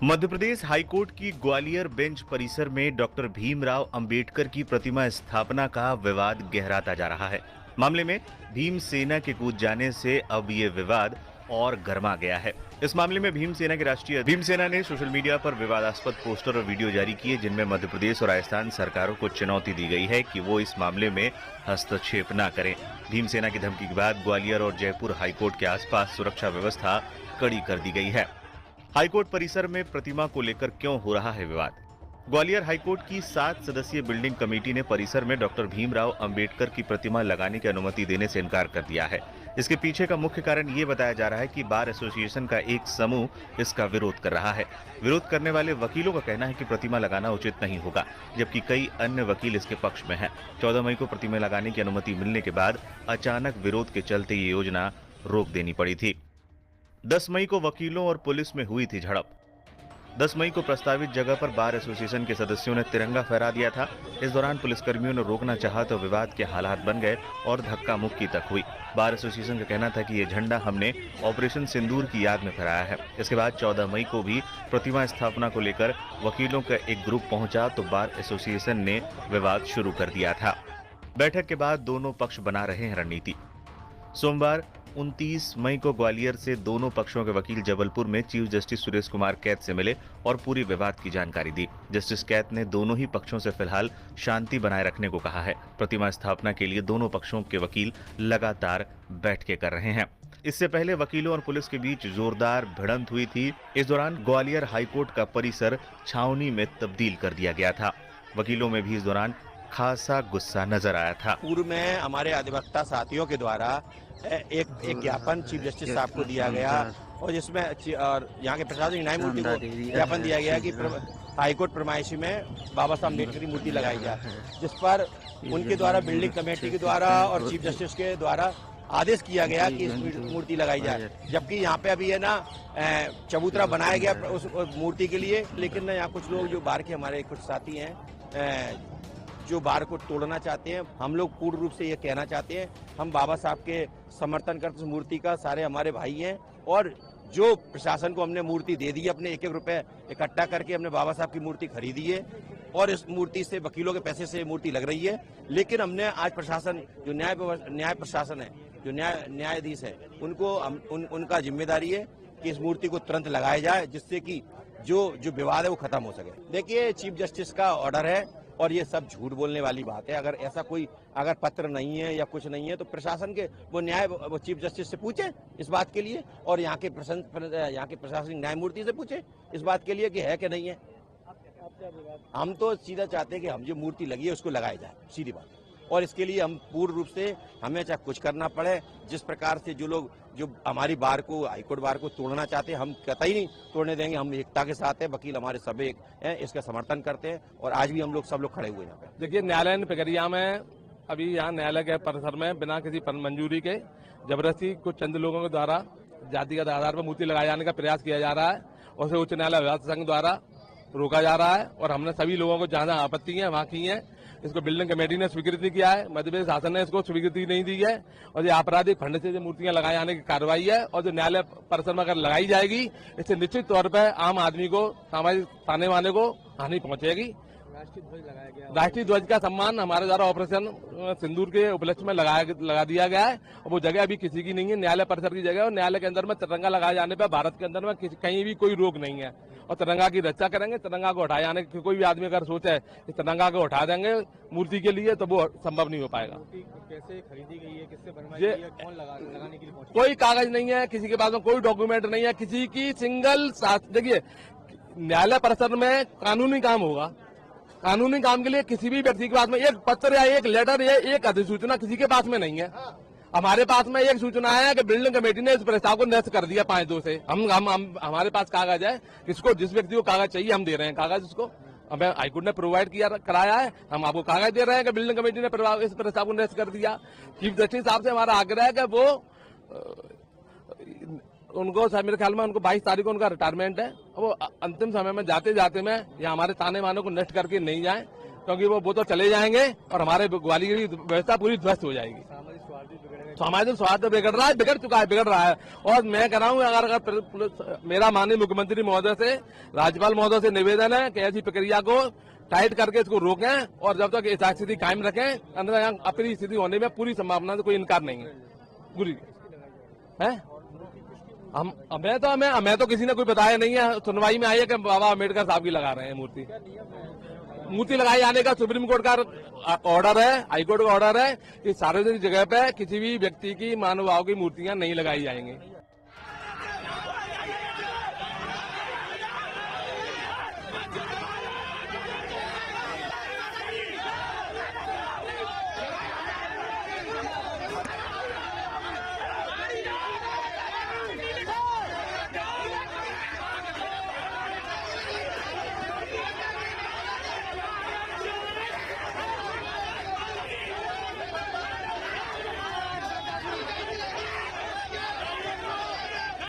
Madhya Pradesh high court की Gwalior bench परिसर में डॉक्टर भीमराव अंबेडकर की प्रतिमा स्थापना का विवाद गहराता जा रहा है। मामले में भीमसेना के कूद जाने से अब ये विवाद और गर्मा गया है। इस मामले में भीमसेना ने सोशल मीडिया पर विवादास्पद पोस्टर और वीडियो जारी किए, जिनमें मध्य प्रदेश और राजस्थान सरकारों को चुनौती दी गई है कि वो इस मामले में हस्तक्षेप न करें। भीमसेना की धमकी के बाद ग्वालियर और जयपुर हाईकोर्ट के आसपास सुरक्षा व्यवस्था कड़ी कर दी गई है। हाईकोर्ट परिसर में प्रतिमा को लेकर क्यों हो रहा है विवाद? ग्वालियर हाईकोर्ट की 7 सदस्यीय बिल्डिंग कमेटी ने परिसर में डॉक्टर भीमराव अंबेडकर की प्रतिमा लगाने की अनुमति देने से इनकार कर दिया है। इसके पीछे का मुख्य कारण ये बताया जा रहा है कि बार एसोसिएशन का एक समूह इसका विरोध कर रहा है। विरोध करने वाले वकीलों का कहना है कि प्रतिमा लगाना उचित नहीं होगा, जबकि कई अन्य वकील इसके पक्ष में हैं। 14 मई को प्रतिमा लगाने की अनुमति मिलने के बाद अचानक विरोध के चलते ये योजना रोक देनी पड़ी थी। 10 मई को वकीलों और पुलिस में हुई थी झड़प। 10 मई को प्रस्तावित जगह पर बार एसोसिएशन के सदस्यों ने तिरंगा फहरा दिया था। इस दौरान पुलिसकर्मियों ने रोकना चाहा तो विवाद के हालात बन गए और धक्का मुक्की तक हुई। बार एसोसिएशन का कहना था कि ये झंडा हमने ऑपरेशन सिंदूर की याद में फहराया है। इसके बाद 14 मई को भी प्रतिमा स्थापना को लेकर वकीलों का एक ग्रुप पहुंचा तो बार एसोसिएशन ने विवाद शुरू कर दिया था। बैठक के बाद दोनों पक्ष बना रहे हैं रणनीति। सोमवार 29 मई को ग्वालियर से दोनों पक्षों के वकील जबलपुर में चीफ जस्टिस सुरेश कुमार कैत से मिले और पूरी विवाद की जानकारी दी। जस्टिस कैत ने दोनों ही पक्षों से फिलहाल शांति बनाए रखने को कहा है। प्रतिमा स्थापना के लिए दोनों पक्षों के वकील लगातार बैठकें कर रहे हैं। इससे पहले वकीलों और पुलिस के बीच जोरदार भिड़ंत हुई थी। इस दौरान ग्वालियर हाईकोर्ट का परिसर छावनी में तब्दील कर दिया गया था। वकीलों में भी इस दौरान खासा गुस्सा नजर आया था। पूर्व में हमारे अधिवक्ता साथियों के द्वारा एक ज्ञापन चीफ जस्टिस साहब को दिया गया और जिसमें और यहाँ के प्रशासनिक न्यायमूर्ति को ज्ञापन दिया गया कि हाईकोर्ट प्रमायशी में बाबा साहब अम्बेडकर की मूर्ति लगाई जाए, जिस पर उनके द्वारा बिल्डिंग कमेटी के द्वारा और चीफ जस्टिस के द्वारा आदेश किया गया कि इस मूर्ति लगाई जाए। जबकि यहाँ पे अभी है ना चबूतरा बनाया गया उस मूर्ति के लिए, लेकिन यहाँ कुछ लोग जो बाहर के हमारे कुछ साथी हैं जो बार को तोड़ना चाहते हैं। हम लोग पूर्ण रूप से ये कहना चाहते हैं, हम बाबा साहब के समर्थन करते मूर्ति का, सारे हमारे भाई हैं और जो प्रशासन को हमने मूर्ति दे दी है, अपने 1-1 रुपए इकट्ठा करके हमने बाबा साहब की मूर्ति खरीदी है और इस मूर्ति से वकीलों के पैसे से मूर्ति लग रही है। लेकिन हमने आज प्रशासन जो न्याय प्रशासन है, जो न्यायाधीश है, उनको उनका जिम्मेदारी है कि इस मूर्ति को तुरंत लगाया जाए, जिससे कि जो विवाद है वो खत्म हो सके। देखिए, चीफ जस्टिस का ऑर्डर है और ये सब झूठ बोलने वाली बात है। अगर ऐसा कोई पत्र नहीं है या कुछ नहीं है तो प्रशासन के वो चीफ जस्टिस से पूछे इस बात के लिए और यहाँ के प्रशासनिक न्यायमूर्ति से पूछे इस बात के लिए कि है कि नहीं है। हम तो सीधा चाहते हैं कि हम जो मूर्ति लगी है उसको लगाया जाए, सीधी बात। और इसके लिए हम पूर्ण रूप से हमें चाहे कुछ करना पड़े, जिस प्रकार से जो हमारी बार को, हाईकोर्ट बार को तोड़ना चाहते हैं, हम कतई नहीं तोड़ने देंगे। हम एकता के साथ हैं, वकील हमारे सब एक हैं, इसका समर्थन करते हैं और आज भी हम लोग सब लोग खड़े हुए हैं यहाँ पे। देखिए, न्यायालय प्रक्रिया में अभी यहाँ न्यायालय के परिसर में बिना किसी मंजूरी के जबरदस्ती कुछ चंद लोगों के द्वारा जातिगत आधार पर मूर्ति लगाए जाने का प्रयास किया जा रहा है और उसे उच्च न्यायालय विवाद संघ द्वारा रोका जा रहा है और हमने सभी लोगों को जहाँ जहाँ आपत्ति है वहाँ की है। इसको बिल्डिंग कमेटी ने स्वीकृति किया है, मध्य प्रदेश शासन ने इसको स्वीकृति नहीं दी है और ये आपराधिक फंड से जो मूर्तियां लगाए जाने की कार्रवाई है और जो न्यायालय परिसर में अगर लगाई जाएगी, इससे निश्चित तौर पर आम आदमी को, सामाजिक ताने वाने को हानि पहुंचेगी। राष्ट्रीय ध्वज का सम्मान हमारे द्वारा ऑपरेशन सिंदूर के उपलक्ष्य में लगा दिया गया है और वो जगह अभी किसी की नहीं है, न्यायालय परिसर की जगह है और न्यायालय के अंदर में तिरंगा लगाए जाने पर भारत के अंदर में कहीं भी कोई रोक नहीं है और तिरंगा की रक्षा करेंगे। तिरंगा को हटाए जाने की कोई भी आदमी अगर सोचे कि तिरंगा को हटा देंगे मूर्ति के लिए तो वो संभव नहीं हो पाएगा। कैसे खरीदी गई है, किससे बनवाई गई है, कौन लगाने के लिए पहुंचा? कोई कागज नहीं है, किसी के पास में कोई डॉक्यूमेंट नहीं है, किसी की सिंगल साथ। देखिए, न्यायालय परिसर में कानूनी काम होगा, कानूनी काम के लिए किसी भी व्यक्ति के पास में एक पत्र या एक लेटर या एक अधिसूचना किसी के पास में नहीं है। हमारे पास में एक सूचना है कि बिल्डिंग कमेटी ने इस प्रस्ताव को निरस्त कर दिया 5-2 से। हम हमारे पास कागज है, किसको जिस व्यक्ति को कागज चाहिए हम दे रहे हैं कागज, उसको हमें हाईकोर्ट ने प्रोवाइड कराया है, हम आपको कागज दे रहे हैं कि बिल्डिंग कमेटी ने इस प्रस्ताव को निरस्त कर दिया। चीफ जस्टिस साहब से हमारा आग्रह है कि वो उनको मेरे ख्याल में उनको 22 तारीख को उनका रिटायरमेंट है, वो अंतिम समय में जाते जाते में या हमारे ताने माने को नष्ट करके नहीं जाए। क्योंकि वो तो चले जाएंगे और हमारे ग्वालियर की व्यवस्था पूरी ध्वस्त हो जाएगी। सामाजिक स्वास्थ्य बिगड़ रहा है, बिगड़ चुका है, बिगड़ रहा है। और मैं कह रहा हूँ अगर मेरा माननीय मुख्यमंत्री महोदय से, राज्यपाल महोदय से निवेदन है कि ऐसी प्रक्रिया को टाइट करके इसको रोकें और जब तक ऐसा स्थिति कायम रखें, अंदर यहाँ अपनी स्थिति होने में पूरी संभावना से कोई इनकार नहीं है। पूरी है मैं तो किसी ने कोई बताया नहीं है। सुनवाई में आई है कि बाबा अम्बेडकर साहब की लगा रहे हैं मूर्ति लगाए जाने का सुप्रीम कोर्ट का ऑर्डर है, हाई कोर्ट का ऑर्डर है कि सार्वजनिक जगह पे किसी भी व्यक्ति की मानव भाव की मूर्तियां नहीं लगाई जाएंगी।